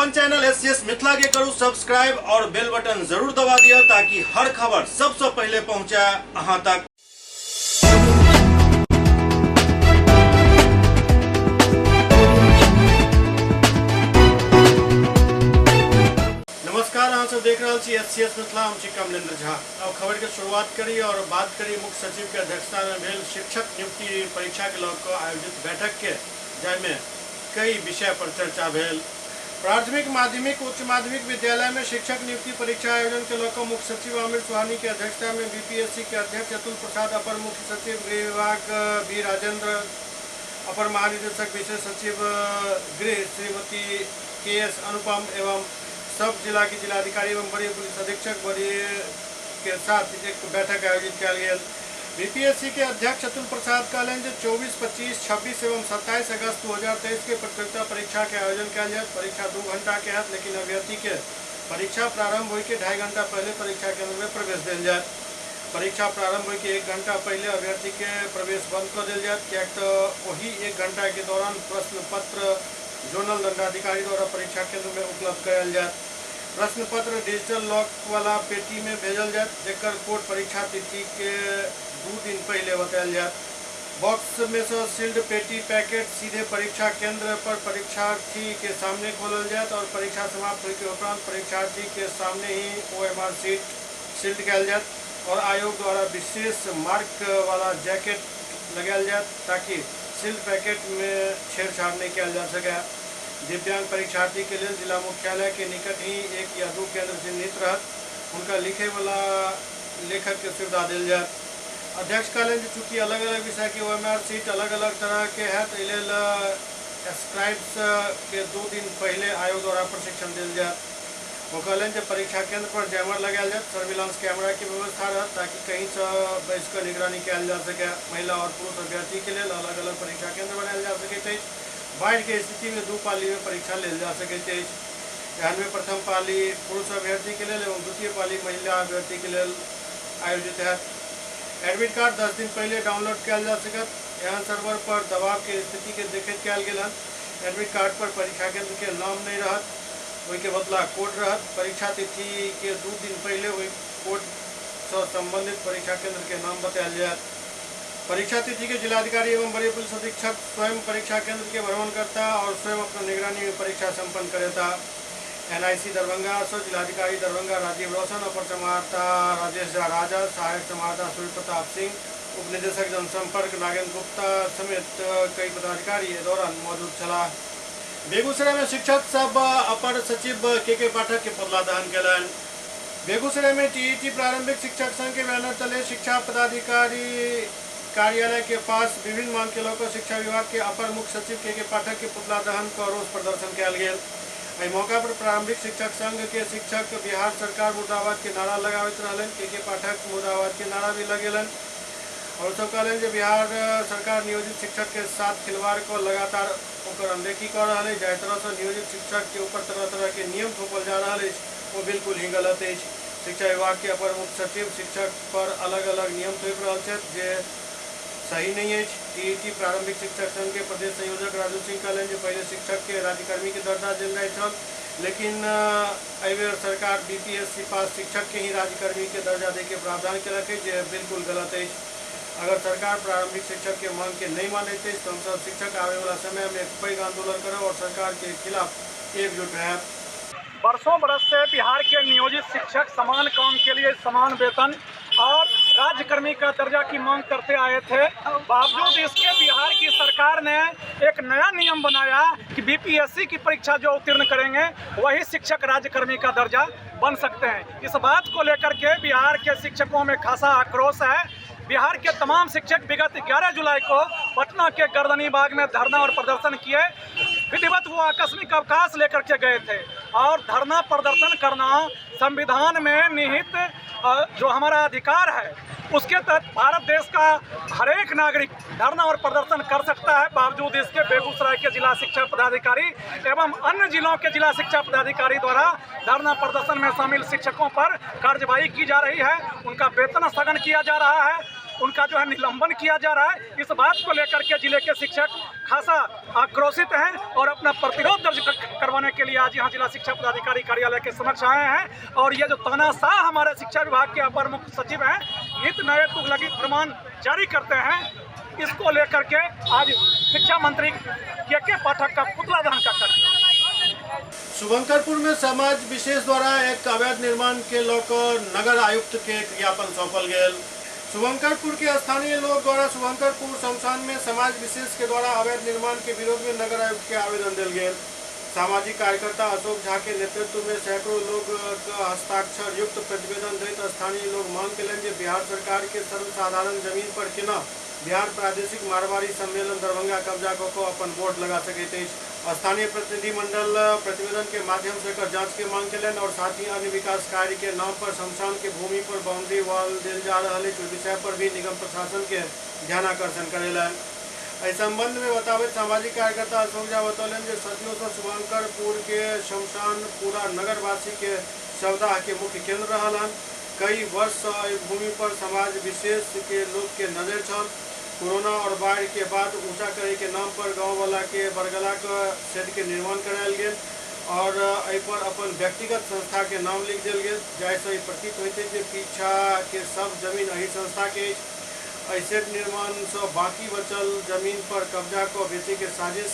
अपन channel SCS Mithila के करू subscribe और बेल बटन जरूर दबा दिया ताकि हर खबर सबसे पहले पहुंचे अहां तक। नमस्कार, अहाँ सब देख रहे एससीएस मिथिला, हम छी कमलेंद्र झा। अब खबर के शुरुआत करी और बात करी मुख्य सचिव के अध्यक्षता में भेल शिक्षक नियुक्ति परीक्षा के लऽ आयोजित बैठक के, जाहिमे कई विषय पर चर्चा भेल। प्राथमिक माध्यमिक उच्च माध्यमिक विद्यालय में शिक्षक नियुक्ति परीक्षा आयोजन के लऽ मुख्य सचिव आमिर सुहानी के अध्यक्षता में बीपीएससी के अध्यक्ष अतुल प्रसाद, अपर मुख्य सचिव गृह विभाग बी राजेंद्र, अपर महानिदेशक विशेष सचिव गृह श्रीमती के.एस. अनुपम एवं सब जिला की जिलाधिकारी एवं वरीय पुलिस अधीक्षक वरीय के साथ एक बैठक आयोजित किया गया। बीपीएससी के अध्यक्ष अतुल प्रसाद कहलें जे 24, 25, 26 एवं 27 अगस्त 2023 के प्रतियोगिता परीक्षा के आयोजन किया जाए। परीक्षा 2 घंटा के है, लेकिन अभ्यर्थी के परीक्षा प्रारंभ हो के 2.5 घंटा पहले परीक्षा केंद्र में प्रवेश दिल जाए। परीक्षा प्रारंभ हो के 1 घंटा पहले अभ्यर्थी के प्रवेश बंद कर दिल जाए, क्या तो वही 1 घंटा के दौरान प्रश्न पत्र जोनल दंडाधिकारी द्वारा परीक्षा केंद्र में उपलब्ध करायल जाए। प्रश्न पत्र डिजिटल लॉक वाला पेटी में भेजल जाए, जेकर कोड परीक्षा तिथि के 2 दिन पहले बतायल जाए। बॉक्स में से सील्ड पेटी पैकेट सीधे परीक्षा केंद्र पर परीक्षार्थी के सामने खोलल जाए और परीक्षा समाप्त होने के उपरांत परीक्षार्थी के सामने ही OMR सीट सील्ड किया जाए और आयोग द्वारा विशेष मार्क वाला जैकेट लगायल जाए ताकि सील्ड पैकेट में छेड़छाड़ नहीं किया जा सके। दिव्यांग परीक्षार्थी के लिए जिला मुख्यालय के निकट ही 1 या 2 केंद्र चिन्हित रहत, उनका लिखे वाला लेखक के सुविधा दिल जाए। अध्यक्ष कहलें चूँकि अलग अलग विषय की OMR सीट अलग अलग तरह के है, तो स्क्राइब्स के 2 दिन पहले आयोग द्वारा प्रशिक्षण दिल जाए। वो कहलें कि परीक्षा केंद्र पर जैमर लगायल जाए, सर्विलांस कैमरा की व्यवस्था रहत ताकि कहीं से बैस कर निगरानी किया जा सके। महिला और पुरुष अभ्यर्थी के लिए अलग अलग परीक्षा केंद्र बनायल जा सके। बाढ़ के स्थिति में 2 पाली में परीक्षा लेल जा सके। यहाँ में प्रथम पाली पुरुष अभ्यर्थी के लिए एवं द्वितीय पाली महिला अभ्यर्थी के लिए आयोजित है। एडमिट कार्ड 10 दिन पहले डाउनलोड किया जा सकत। यहाँ सर्वर पर दबाव के स्थिति के देखत किया गेल। एडमिट कार्ड पर परीक्षा केंद्र के नाम नहीं रहत, वही के बदला कोड रहत। परीक्षा तिथि के 2 दिन पहले वही कोड से संबंधित परीक्षा केंद्र के नाम बताया जाए। परीक्षा तिथि के जिलाधिकारी एवं वरीय पुलिस अधीक्षक स्वयं परीक्षा केंद्र के भ्रमण करता और स्वयं अपना निगरानी में परीक्षा संपन्न करेता। NIC दरभंगा से जिलाधिकारी दरभंगा राजीव रोशन, अपर समाहर्ता राजेश राजा, सहायक समाहर्ता सूर्य प्रताप सिंह, उप निदेशक जनसंपर्क नागेंद्र गुप्ता समेत कई पदाधिकारी दौरान मौजूद छला। बेगूसराय में शिक्षक सब अपर सचिव के पाठक के पदलादान कलन। बेगूसराय में TET प्रारंभिक शिक्षक संघ के बैनर तले शिक्षा पदाधिकारी कार्यालय के पास विभिन्न मांग के लेकर शिक्षा विभाग के अपर मुख्य सचिव के पाठक के पुतला दहन का रोष प्रदर्शन किया गया। एहि मौका पर प्रारंभिक शिक्षक संघ के शिक्षक बिहार सरकार मुर्दाबाद के नारा लगावत रहलन। के पाठक मुर्दाबाद के नारा भी लगेलन और सब कहलन जे बिहार सरकार नियोजित शिक्षक के साथ खिलवाड़ को लगातार ओकर अनदेखी कर रहा है। जाहि तरह से नियोजित शिक्षक के ऊपर तरह तरह के नियम थोपल जा रहा है, वो बिल्कुल ही गलत है। शिक्षा विभाग के अपर मुख्य सचिव शिक्षक पर अलग अलग नियम थोप रहा है जे सही नहीं है। TET प्रारंभिक शिक्षक संघ के प्रदेश संयोजक राजू सिंह कहलें जे पहले शिक्षक के राज्यकर्मी के दर्जा दिल जाए छल, लेकिन एहिबेर सरकार बीपीएससी पास शिक्षक के ही राज्यकर्मी के दर्जा दे के प्रावधान कलक है, जे बिल्कुल गलत है। अगर सरकार प्रारंभिक शिक्षक के मांग के नहीं माने तो हम सब शिक्षक आने वाला समय में एक पैघ आंदोलन करें और सरकार के खिलाफ एकजुट रहे। वर्षों बरस से बिहार के नियोजित शिक्षक समान काम के लिए समान वेतन और राज्यकर्मी का दर्जा की मांग करते आए थे। बावजूद इसके बिहार की सरकार ने एक नया नियम बनाया कि बीपीएससी की परीक्षा जो उत्तीर्ण करेंगे वही शिक्षक राज्यकर्मी का दर्जा बन सकते हैं। इस बात को लेकर के बिहार के शिक्षकों में खासा आक्रोश है। बिहार के तमाम शिक्षक विगत 11 जुलाई को पटना के गर्दनी बाग में धरना और प्रदर्शन किए। विधिवत वो आकस्मिक अवकाश लेकर के गए थे और धरना प्रदर्शन करना संविधान में निहित जो हमारा अधिकार है, उसके तहत भारत देश का हर एक नागरिक धरना और प्रदर्शन कर सकता है। बावजूद इसके बेगूसराय के जिला शिक्षा पदाधिकारी एवं अन्य जिलों के जिला शिक्षा पदाधिकारी द्वारा धरना प्रदर्शन में शामिल शिक्षकों पर कार्रवाई की जा रही है, उनका वेतन स्थगन किया जा रहा है, उनका जो है निलंबन किया जा रहा है। इस बात को लेकर के जिले के शिक्षक खासा आक्रोशित हैं और अपना प्रतिरोध दर्ज करवाने के लिए आज यहाँ जिला शिक्षा पदाधिकारी कार्यालय के समक्ष आए हैं। और ये जो तानाशाह हमारे शिक्षा विभाग के अपर मुख्य सचिव हैं, नित नए तुगलकी फरमान जारी करते हैं, इसको लेकर के आज शिक्षा मंत्री के पाठक का पुतला दहन का कार्यक्रम। शुभंकरपुर में समाज विशेष द्वारा एक अवैध निर्माण के लेकर नगर आयुक्त के ज्ञापन सौंपल गया। शुभंकरपुर के स्थानीय लोग द्वारा शुभंकरपुर शमशान में समाज विशेष के द्वारा अवैध निर्माण के विरोध में नगर आयुक्त के आवेदन दिल गया। सामाजिक कार्यकर्ता अशोक झा के नेतृत्व में सैकड़ों लोग हस्ताक्षर युक्त प्रतिवेदन दैत स्थानीय लोग मांग कलन जे बिहार सरकार के सर्वसाधारण जमीन पर केना बिहार प्रादेशिक मारवाड़ी सम्मेलन दरभंगा कब्जा को अपन बोर्ड लगा सकते हैं। स्थानीय प्रतिनिधिमंडल प्रतिवेदन के माध्यम से कर जांच के मांग कलन और साथ ही अन्य विकास कार्य के नाम पर शमशान के भूमि पर बाउंड्री वॉल दिल जा रहा है, विषय पर भी निगम प्रशासन के ध्यानाकर्षण करेला। इस संबंध में बतावे सामाजिक कार्यकर्ता अशोक झा बतौलन जे सदियों से शुभंकरपुर के शमशान पूरा नगरवासी के सौदा के मुख्य केंद्र रहा। कई वर्ष भूमि पर समाज विशेष के लोग के नजर छल। कोरोना और बाढ़ के बाद ऊंचा करे के नाम पर गांव वाला के बरगला का शेड के निर्माण करायल गया और एहि पर अपन व्यक्तिगत संस्था के नाम लिख दिल गया, जैसे प्रतीत होते जे पीछा के सब जमीन एहि संस्था के शेड निर्माण से बाकी बचल जमीन पर कब्जा को बेचे के साजिश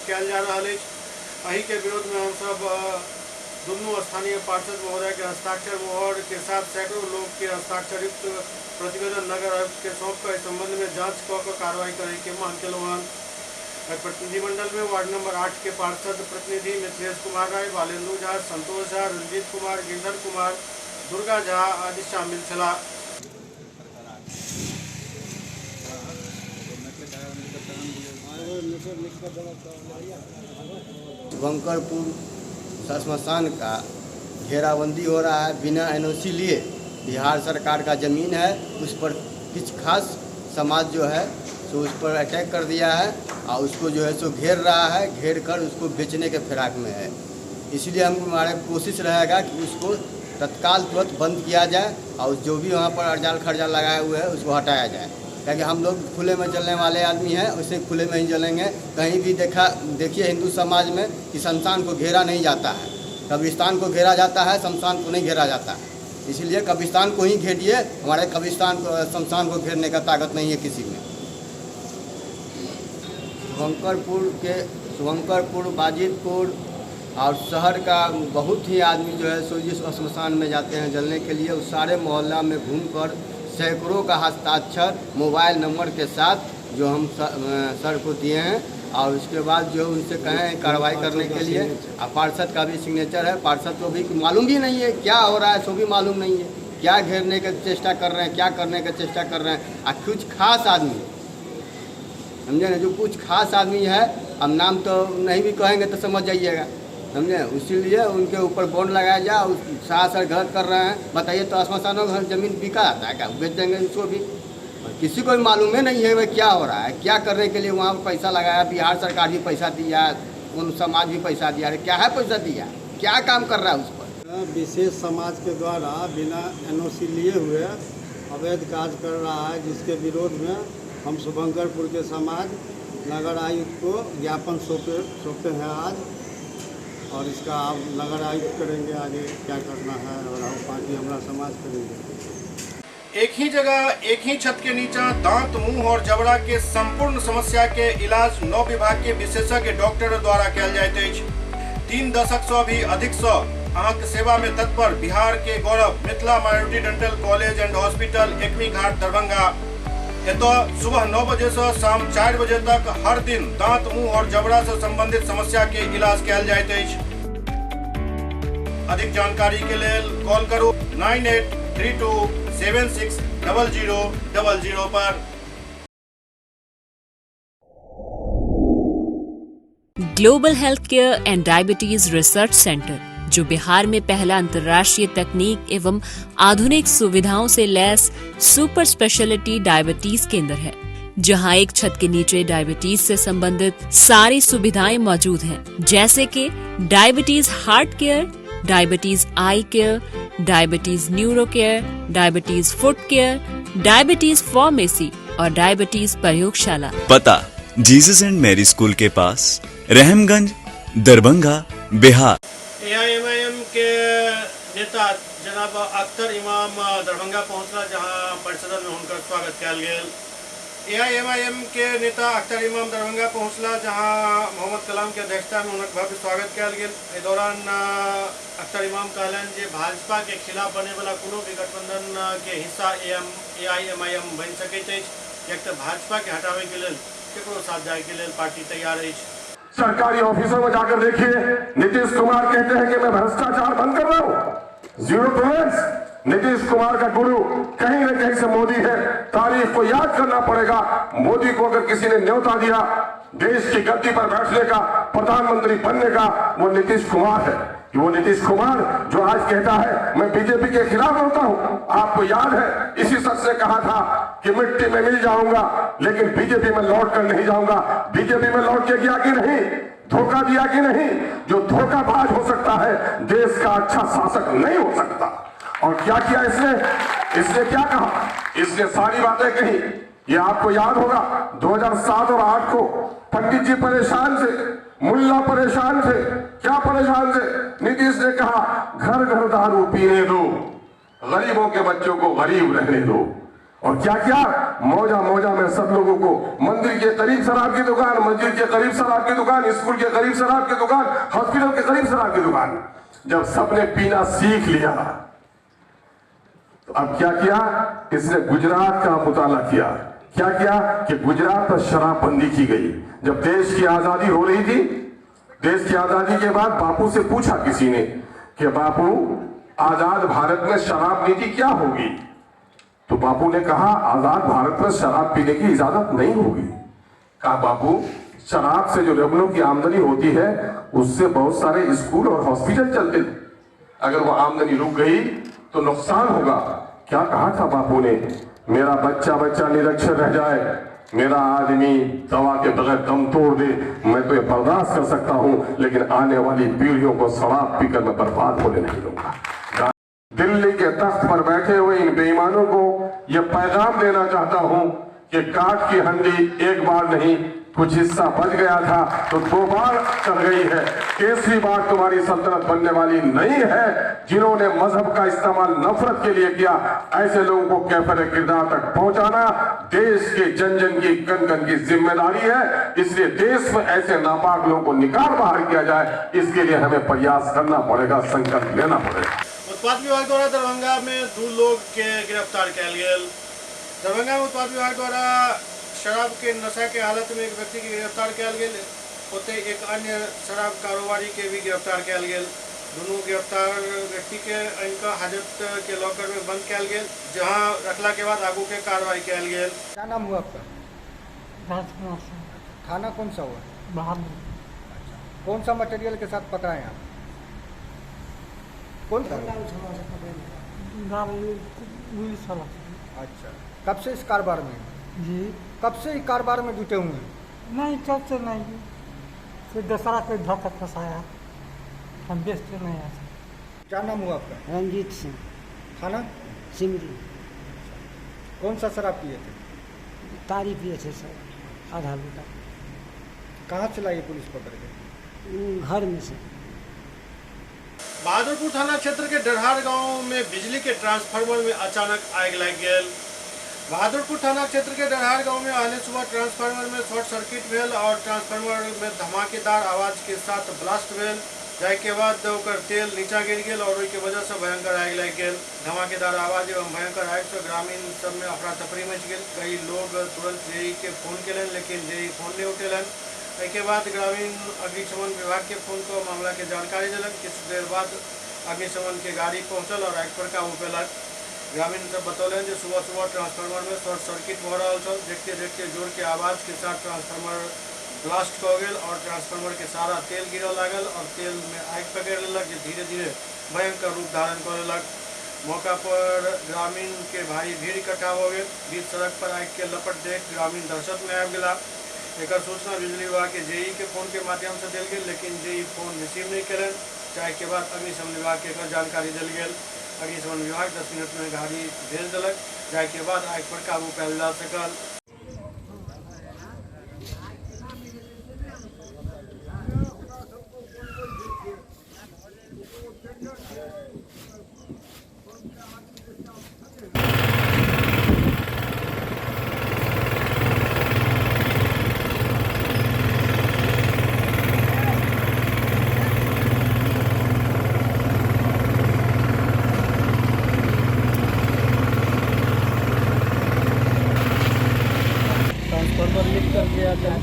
कल जा रहा है। एहि के विरोध में हम सब दोनों स्थानीय पार्षद महोदय के हस्ताक्षर मोहर के साथ सैकड़ों लोग के हस्ताक्षर युक्त प्रतिवेदन नगर आयुक्त के सौंप कर इस संबंध में जांच कर कार्रवाई करे के मांग कल। प्रतिनिधिमंडल में वार्ड नंबर 8 के पार्षद प्रतिनिधि मिथिलेश कुमार राय, बालेंदु झा, संतोष झा, रंजीत कुमार, गिरधर कुमार, दुर्गा झा आदि शामिल छला। शुभंकरपुर शमशान का घेराबंदी हो रहा है बिना एनओसी लिए। बिहार सरकार का ज़मीन है, उस पर कुछ खास समाज जो है सो उस पर अटैक कर दिया है और उसको जो है सो घेर रहा है, घेर कर उसको बेचने के फिराक में है। इसलिए हम हमारे कोशिश रहेगा कि उसको तत्काल तुरंत बंद किया जाए और जो भी वहाँ पर अर्जाल खर्जाल लगाए हुए है उसको हटाया जाए, क्योंकि हम लोग खुले में चलने वाले आदमी हैं, उसे खुले में ही चलेंगे। कहीं भी देखिए हिंदू समाज में कि शमशान को घेरा नहीं जाता है, कब्रिस्तान को घेरा जाता है, शमशान को नहीं घेरा जाता है। इसलिए कब्रिस्तान को ही घेरिए, हमारे कब्रिस्तान को शमशान को घेरने का ताकत नहीं है किसी में। शुभंकरपुर बाजितपुर और शहर का बहुत ही आदमी जो है सो जिस शमशान में जाते हैं जलने के लिए, उस सारे मोहल्ला में घूमकर सैकड़ों का हस्ताक्षर मोबाइल नंबर के साथ जो हम सर को दिए हैं और उसके बाद जो उनसे कहें कार्रवाई करने के लिए। पार्षद का भी सिग्नेचर है, पार्षद को भी मालूम भी नहीं है क्या हो रहा है, सो भी मालूम नहीं है क्या घेरने की चेष्टा कर रहे हैं, क्या करने की चेष्टा कर रहे हैं। और कुछ खास आदमी समझे ना, जो कुछ खास आदमी है, अब नाम तो नहीं भी कहेंगे तो समझ जाइएगा, समझे। इसीलिए उनके ऊपर बॉन्ड लगाया जाए। सार गलत कर रहे हैं, बताइए तो शमशानों का ज़मीन बिका जाता है क्या, बेच देंगे उसको भी। किसी को भी मालूम है नहीं है वह क्या हो रहा है, क्या करने के लिए वहाँ पर पैसा लगाया। बिहार सरकार भी पैसा दिया, उन समाज भी पैसा दिया, क्या है पैसा दिया, क्या काम कर रहा है उस पर। विशेष समाज के द्वारा बिना एनओसी लिए हुए अवैध कार्य कर रहा है, जिसके विरोध में हम शुभंकरपुर के समाज नगर आयुक्त को ज्ञापन सौंपे हैं आज, और इसका आप नगर आयुक्त करेंगे आगे क्या करना है और हम पार्टी हमारा समाज करेंगे। एक ही जगह एक ही छत के नीचे दांत, मुंह और जबड़ा के संपूर्ण समस्या के इलाज 9 विभाग के विशेषज्ञ डॉक्टर द्वारा कयल जाइत अछि। 3 दशक से भी अधिक से अहाँक सेवा में तत्पर बिहार के गौरव Mithila minority dental college and hospital Ekmi Ghat Darbhanga. एतो सुबह 9 बजे से शाम 4 बजे तक हर दिन दांत, मुंह और जबड़ा से संबंधित समस्या के इलाज कयल जाइत अछि। अधिक जानकारी के लिए कॉल करू 9832760000 पर। Global health care and diabetes research centre, जो बिहार में पहला अंतर्राष्ट्रीय तकनीक एवं आधुनिक सुविधाओं से लैस सुपर स्पेशलिटी डायबिटीज केंद्र है, जहां एक छत के नीचे डायबिटीज से संबंधित सारी सुविधाएं मौजूद हैं, जैसे कि diabetes heart care, diabetes eye care, diabetes neuro care, diabetes foot care, diabetes pharmacy और डायबिटीज प्रयोगशाला। पता जीसस एंड मैरी स्कूल के पास, रहमगंज, दरभंगा, बिहार। AIMIM के नेता जनाब अख्तर इमाम दरभंगा पहुंचला, जहां परिसदन में उनका स्वागत किया गया। AIMIM के नेता अख्तर इमाम दरभंगा पहुंचला, जहां मोहम्मद कलाम के अध्यक्षता में उनका भव्य स्वागत किया गया। इस दौरान अख्तर इमाम कहलन जे भाजपा के खिलाफ बने वाला कोनो भी गठबंधन के हिस्सा AIMIM बन सकैत अछि, एक तो भाजपा के हटावे के लेल केकरो साथ जाए के लेल पार्टी तैयार है। सरकारी ऑफिसों में जाकर देखिए, नीतीश कुमार कहते हैं कि मैं भ्रष्टाचार बंद कर रहा हूं, जीरो टॉलरेंस। नीतीश कुमार का गुरु कहीं न कहीं से मोदी है। तारीख को याद करना पड़ेगा। मोदी को अगर किसी ने न्योता दिया देश की गद्दी पर बैठने का, प्रधानमंत्री बनने का, वो नीतीश कुमार है। वो नीतीश कुमार जो आज कहता है मैं बीजेपी के खिलाफ होता हूं। आपको याद है इसी शख्स ने कहा था कि मिट्टी में मिल जाऊंगा लेकिन बीजेपी में लौट कर नहीं जाऊंगा। बीजेपी में लौट के गया कि नहीं, धोखा दिया कि नहीं। जो धोखाबाज हो सकता है देश का अच्छा शासक नहीं हो सकता। और क्या किया इसने क्या कहा, इसने सारी बातें कही। ये आपको याद होगा 2007 और 2008 को पंडित जी परेशान थे, मुल्ला परेशान थे। क्या परेशान थे? नीतीश ने कहा घर घर दारू पीने दो, गरीबों के बच्चों को गरीब रहने दो। और क्या क्या मौजा में सब लोगों को मंदिर के करीब शराब की दुकान, मस्जिद के करीब शराब की दुकान, स्कूल के करीब शराब की दुकान, हॉस्पिटल के करीब शराब की दुकान। जब सबने पीना सीख लिया तो अब क्या किया, इसने गुजरात का मुताला किया। क्या किया कि गुजरात पर शराबबंदी की गई। जब देश की आजादी हो रही थी, देश की आजादी के बाद बापू से पूछा किसी ने कि बापू आजाद भारत में शराब नीति क्या होगी? तो बापू ने कहा आजाद भारत में शराब पीने की इजाजत नहीं होगी। कहा बापू शराब से जो रेवन्यू की आमदनी होती है उससे बहुत सारे स्कूल और हॉस्पिटल चलते थे, अगर वो आमदनी रुक गई तो नुकसान होगा। क्या कहा था बापू ने, मेरा बच्चा निरक्षर रह जाए, मेरा आदमी दवा के बगैर दम तोड़ दे, मैं तो ये बर्दाश्त कर सकता हूं, लेकिन आने वाली पीढ़ियों को शराब पीकर मैं बर्बाद होने नहीं दूंगा। दिल्ली के तख्त पर बैठे हुए इन बेईमानों को यह पैगाम देना चाहता हूं कि काठ की हंडी एक बार नहीं, कुछ हिस्सा बच गया था तो 2 बार चढ़ गई है। तीसरी बार तुम्हारी सल्तनत बनने वाली नहीं है। जिन्होंने मजहब का इस्तेमाल नफरत के लिए किया, ऐसे लोगों को कैफरे किरदार तक पहुंचाना देश के जन जन की कन कन की जिम्मेदारी है। इसलिए देश में ऐसे नापाक लोगों को निकाल बाहर किया जाए, इसके लिए हमें प्रयास करना पड़ेगा, संकल्प लेना पड़ेगा। उत्पाद विभाग द्वारा दरभंगा में 2 लोग के गिरफ्तार किया गया। दरभंगा में उत्पाद विभाग द्वारा शराब के नशा के हालत में एक व्यक्ति के गिरफ्तार किया गया। होते एक अन्य शराब कारोबारी के भी गिरफ्तार किया गया। दोनों गिरफ्तार व्यक्ति के इनका हाजत के लॉकर में बंद किया गया, जहां रखला के बाद आगू के कार्रवाई किया गया। क्या नाम हुआ आपका? राजकुमार सिंह, थाना कौन सा हुआ? बहादुर। कौन सा मटेरियल के साथ पकड़ाए आप? कौन था? अच्छा, कब से इस कारोबार में? जी कब से इस कारोबार में जुटे हुए हैं? नहीं, कब से नहीं, फिर दूसरा कोई धोखा फंसाया, हम बेचते नहीं आते। क्या नाम हुआ आपका? रंजीत सिंह, थाना सिमरी। कौन सा शराब पिए थे? तारी पिए थे सर, आधा लीटर। कहाँ से लाई पुलिस पकड़ के? घर में से। बहादुरपुर थाना क्षेत्र के डरहार गांव में बिजली के ट्रांसफार्मर में अचानक आग लग गया। बहादुरपुर थाना क्षेत्र के डरहार गांव में आज सुबह ट्रांसफार्मर में शॉर्ट सर्किट भेल और ट्रांसफार्मर में धमाकेदार आवाज के साथ ब्लास्ट भेल, जाय के बाद ओकर तेल नीचा गिर गया और ओई के वजह से भयंकर आग लग गया। धमाकेदार आवाज एवं भयंकर आग से ग्रामीण सब में अफरा तफरी मच गई। कई लोग तुरंत जेई के फोन केलन, लेकिन जेई फोन नहीं उठेलन। के बाद ग्रामीण अग्निशमन विभाग के फोन को मामला के जानकारी दिलन। कुछ देर बाद अग्निशमन के गाड़ी पहुंचल और आग पर काबू पेलक। ग्रामीण सब बतौलन जो सुबह सुबह ट्रांसफार्मर में शॉर्ट सर्किट हो रहा था। देखते देखते जोर के आवाज़ के साथ ट्रांसफार्मर ब्लास्ट हो गया और ट्रांसफार्मर के सारा तेल गिरे लागल और तेल में आग पकड़ लेलक, जो धीरे धीरे भयंकर रूप धारण कर लेलक। मौका पर ग्रामीण के भारी भीड़ इकट्ठा हो गए। बीच सड़क पर आग के लपट देख ग्रामीण दहशत में आबि गेला। एक सूचना बिजली विभाग के जेई के फोन के माध्यम से दिल गई, लेकिन जेई फोन रिसीव नहीं कलन। चाहे के बाद अग्निशमन विभाग के जानकारी दिल गई। अग्निशमन विभाग 10 मिनट में गाड़ी भेज दिलक, जाय के बाद आग पर काबू पायल जा सकल। ट्रांसफार्मर लीक कर गया था।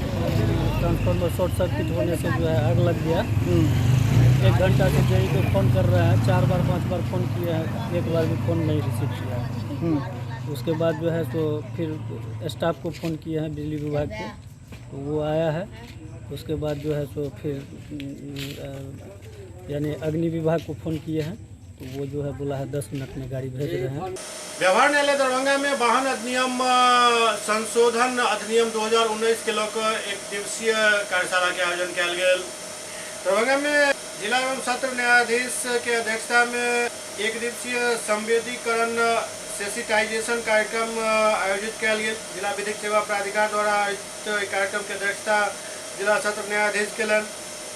ट्रांसफार्मर शॉर्ट सर्किट होने से जो है आग लग गया। 1 घंटा से जेई को फ़ोन कर रहा है, 4 बार 5 बार फ़ोन किया है, एक बार भी फ़ोन नहीं रिसीव किया है। उसके बाद जो है तो फिर स्टाफ को फ़ोन किया है बिजली विभाग के, तो वो आया है। उसके बाद जो है तो फिर यानी अग्नि विभाग को फ़ोन किए हैं, तो वो जो है बोला है 10 मिनट में गाड़ी भेज रहे हैं। व्यवहार न्यायालय दरभंगा में वाहन अधिनियम संशोधन अधिनियम 2019 के लऽ कऽ 1 दिवसीय कार्यशाला के आयोजन कयल गेल। दरभंगा में जिला एवं सत्र न्यायाधीश के अध्यक्षता में 1 दिवसीय संवेदीकरण सेसिटाइजेशन कार्यक्रम आयोजित कयल गेल। जिला विधिक सेवा प्राधिकार द्वारा आयोजित कार्यक्रम के अध्यक्षता जिला सत्र न्यायाधीश केलन।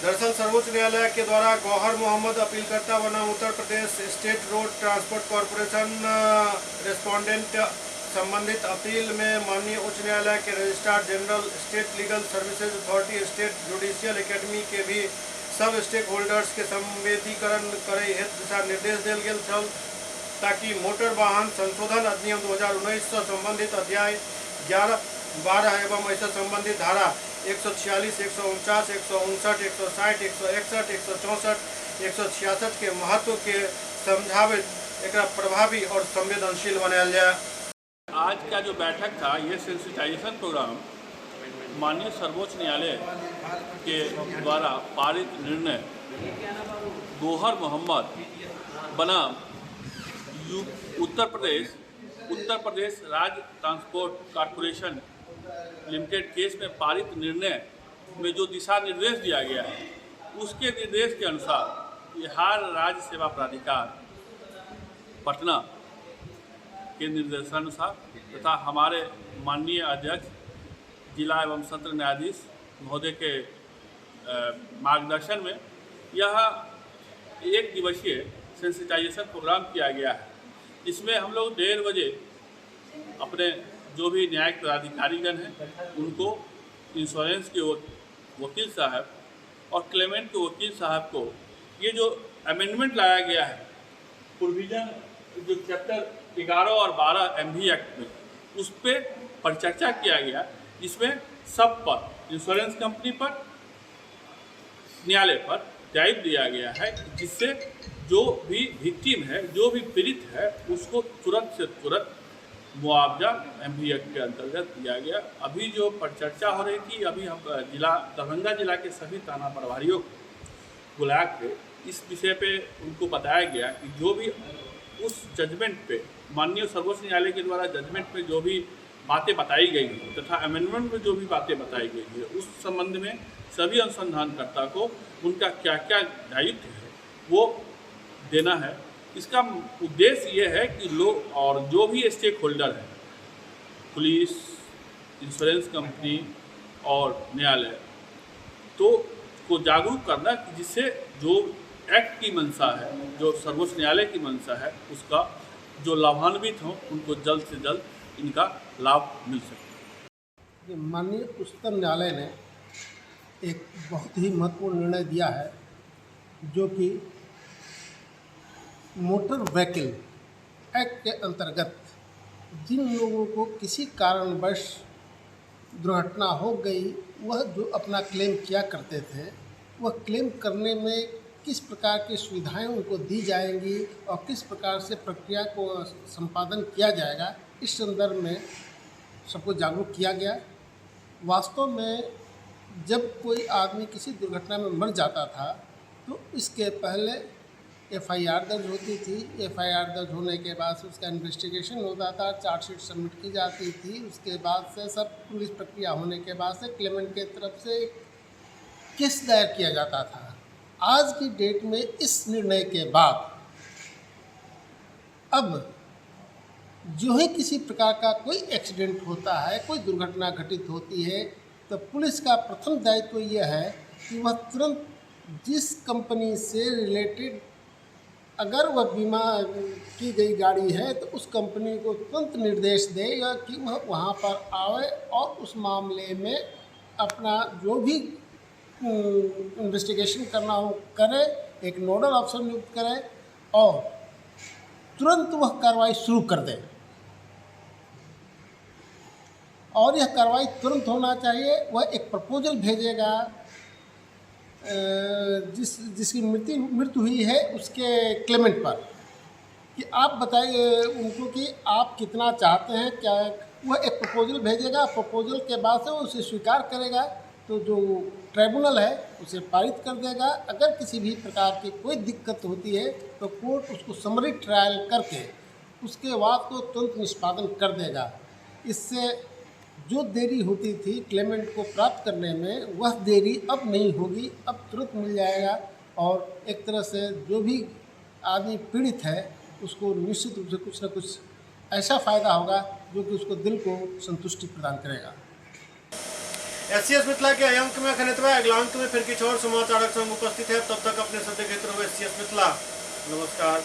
दरअसल सर्वोच्च न्यायालय के द्वारा गौहर मोहम्मद अपीलकर्ता बनाम Uttar Pradesh state road transport corporation respondent संबंधित अपील में माननीय उच्च न्यायालय के registrar general state legal services authority state judicial academy के भी सब स्टेक होल्डर्स के संवेदीकरण करे हेतु दिशा निर्देश देल गेल छल, ताकि मोटर वाहन संशोधन अधिनियम 2019 से संबंधित अध्याय 11, 12 एवं ऐसे संबंधित धारा 146, 149, 159, 160, 161, 164, 166 के महत्व के समझावित एक प्रभावी और संवेदनशील बनाया जाए। आज का जो बैठक था, ये सेंसिटाइजेशन प्रोग्राम माननीय सर्वोच्च न्यायालय के द्वारा पारित निर्णय गौहर मोहम्मद बनाम उत्तर प्रदेश राज्य ट्रांसपोर्ट कॉरपोरेशन लिमिटेड केस में पारित निर्णय में जो दिशा निर्देश दिया गया है, उसके निर्देश के अनुसार बिहार राज्य सेवा प्राधिकार पटना के निर्देशानुसार तथा हमारे माननीय अध्यक्ष जिला एवं सत्र न्यायाधीश महोदय के मार्गदर्शन में यह 1 दिवसीय सेंसिटाइजेशन प्रोग्राम किया गया है। इसमें हम लोग 1:30 बजे अपने जो भी न्यायिक पदाधिकारीगण हैं उनको, इंश्योरेंस के वकील साहब और क्लेमेंट के वकील साहब को ये जो अमेंडमेंट लाया गया है प्रोविजन जो चैप्टर 11 और 12 MV एक्ट में, उस पर परिचर्चा किया गया। इसमें सब पर, इंश्योरेंस कंपनी पर, न्यायालय पर दायित्व दिया गया है, जिससे जो भी विक्टिम है, जो भी पीड़ित है, उसको तुरंत से तुरंत मुआवजा MV एक्ट के अंतर्गत दिया गया। अभी जो परिचर्चा हो रही थी, अभी हम दरभंगा जिला के सभी थाना प्रभारियों को बुला के इस विषय पे उनको बताया गया कि जो भी उस जजमेंट पे, माननीय सर्वोच्च न्यायालय के द्वारा जजमेंट में जो भी बातें बताई गई हैं तथा अमेंडमेंट में जो भी बातें बताई गई है, उस संबंध में सभी अनुसंधानकर्ता को उनका क्या क्या दायित्व है वो देना है। इसका उद्देश्य ये है कि लोग और जो भी स्टेक होल्डर हैं, पुलिस, इंश्योरेंस कंपनी और न्यायालय, तो को जागरूक करना, जिससे जो एक्ट की मंशा है, जो सर्वोच्च न्यायालय की मंशा है, उसका जो लाभान्वित हों, उनको जल्द से जल्द इनका लाभ मिल सके। माननीय उच्चतम न्यायालय ने एक बहुत ही महत्वपूर्ण निर्णय दिया है, जो कि मोटर व्हीकल एक्ट के अंतर्गत जिन लोगों को किसी कारणवश दुर्घटना हो गई, वह जो अपना क्लेम किया करते थे, वह क्लेम करने में किस प्रकार की सुविधाएं उनको दी जाएंगी और किस प्रकार से प्रक्रिया को संपादन किया जाएगा, इस संदर्भ में सबको जागरूक किया गया। वास्तव में जब कोई आदमी किसी दुर्घटना में मर जाता था, तो इसके पहले FIR दर्ज होती थी। FIR दर्ज होने के बाद से उसका इन्वेस्टिगेशन होता था, चार्जशीट सबमिट की जाती थी। उसके बाद से सब पुलिस प्रक्रिया होने के बाद से क्लेमेंट के तरफ से केस दायर किया जाता था। आज की डेट में इस निर्णय के बाद अब जो ही किसी प्रकार का कोई एक्सीडेंट होता है, कोई दुर्घटना घटित होती है, तो पुलिस का प्रथम दायित्व यह है कि वह तुरंत जिस कंपनी से रिलेटेड अगर वह बीमा की गई गाड़ी है तो उस कंपनी को तुरंत निर्देश देगा कि वह वहाँ पर आवे और उस मामले में अपना जो भी इन्वेस्टिगेशन करना हो करे, एक नोडल अफसर नियुक्त करे और तुरंत वह कार्रवाई शुरू कर दे। और यह कार्रवाई तुरंत होना चाहिए। वह एक प्रपोजल भेजेगा जिसकी मृत्यु हुई है उसके क्लेमेंट पर कि आप बताइए उनको कि आप कितना चाहते हैं, क्या वह एक प्रपोजल भेजेगा। प्रपोजल के बाद से वो उसे स्वीकार करेगा तो जो ट्राइब्यूनल है उसे पारित कर देगा। अगर किसी भी प्रकार की कोई दिक्कत होती है तो कोर्ट उसको समरी ट्रायल करके उसके बाद को तुरंत निष्पादन कर देगा। इससे जो देरी होती थी क्लेमेंट को प्राप्त करने में, वह देरी अब नहीं होगी, अब तुरंत मिल जाएगा। और एक तरह से जो भी आदमी पीड़ित है उसको निश्चित रूप से कुछ न कुछ ऐसा फ़ायदा होगा जो कि उसको दिल को संतुष्टि प्रदान करेगा। SCS मिथिला के अंक में खनितवा अगला अंक में फिर किसी और समाचारक संग उपस्थित है। तब तक अपने सत्य के तरफ SCS मिथिला। नमस्कार।